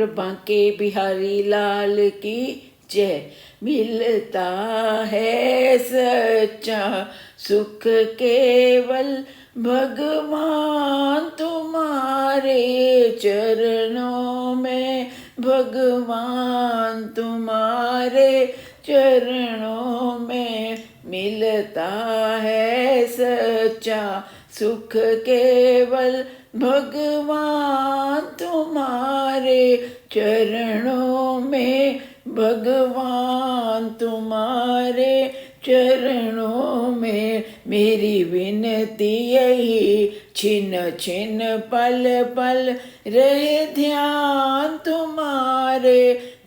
बोल बांके बिहारी लाल की जय। मिलता है सच्चा सुख केवल भगवान तुम्हारे चरणों में, भगवान तुम्हारे चरणों में। मिलता है सच्चा सुख केवल भगवान तुम्हारे चरणों में, भगवान तुम्हारे चरणों में। मेरी विनती यही छिन छिन पल पल रहे ध्यान तुम्हारे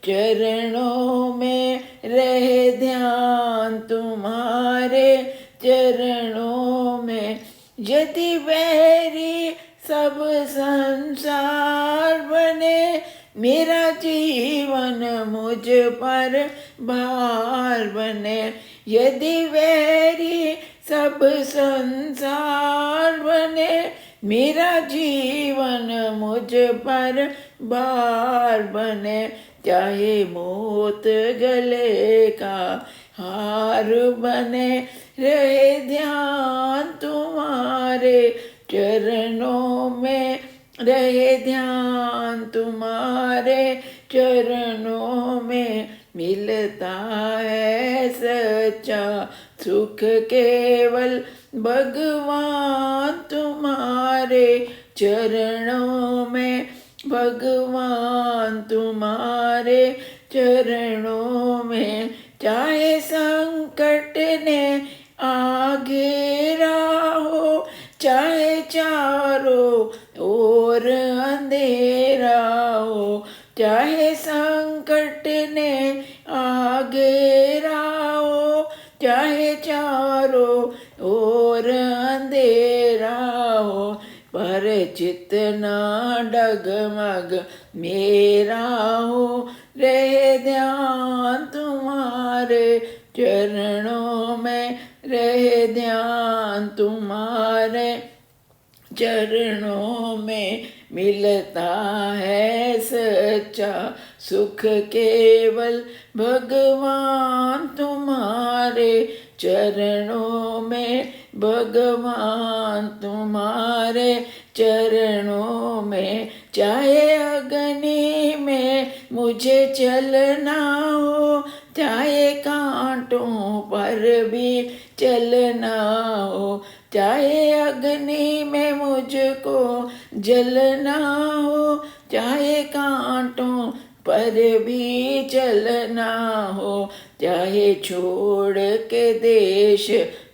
चरणों में, रहे ध्यान तुम्हारे चरणों में। यदि वैरी सब संसार बने, मेरा जीवन मुझ पर भार बने। यदि वैरी सब संसार बने, मेरा जीवन मुझ पर भार बने। चाहे मौत गले का हार बने, रहे ध्यान तुम्हारे चरणों में, रहे ध्यान तुम्हारे चरणों में। मिलता है सच्चा सुख केवल भगवान तुम्हारे चरणों में, भगवान तुम्हारे चरणों में। चाहे संकट ने आ घेरा हो, चाहे चारों ओर अंधेरा हो, चाहे संकट ने आ घेरा हो, चाहे चारों ओर अंधेरा हो, पर चित ना डगमग मेरा हो, रहे ध्यान तुम्हारे चरणों में, रहे ध्यान तुम्हारे चरणों में। मिलता है सच्चा सुख केवल भगवान तुम्हारे चरणों में, भगवान तुम्हारे चरणों में। चाहे अग्नि में मुझे चलना हो, चाहे कांटों पर भी चलना हो, चाहे अग्नि में मुझको जलना हो, चाहे कांटों पर भी चलना हो, चाहे छोड़ के देश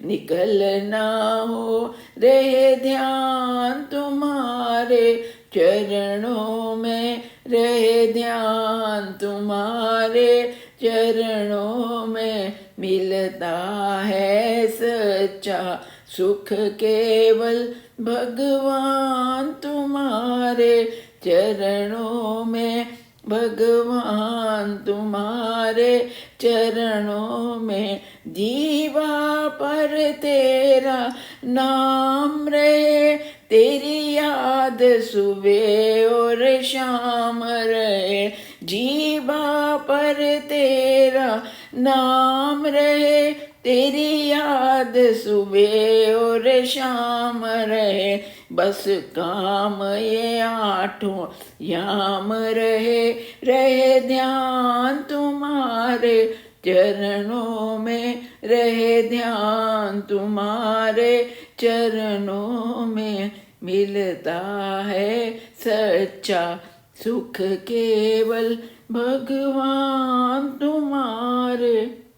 निकलना हो, रहे ध्यान तुम्हारे चरणों में, रहे ध्यान तुम्हारे चरणों में। मिलता है सच्चा सुख केवल भगवान तुम्हारे चरणों में, भगवान तुम्हारे चरणों में। जीवा पर तेरा नाम रहे, तेरी याद सुबह और शाम रहे। जीवा पर तेरा नाम रहे, तेरी याद सुबह और शाम रहे। बस काम ये आठों याम रहे, रहे ध्यान तुम्हारे चरणों में, रहे ध्यान तुम्हारे चरणों में। मिलता है सच्चा सुख केवल भगवान तुम्हारे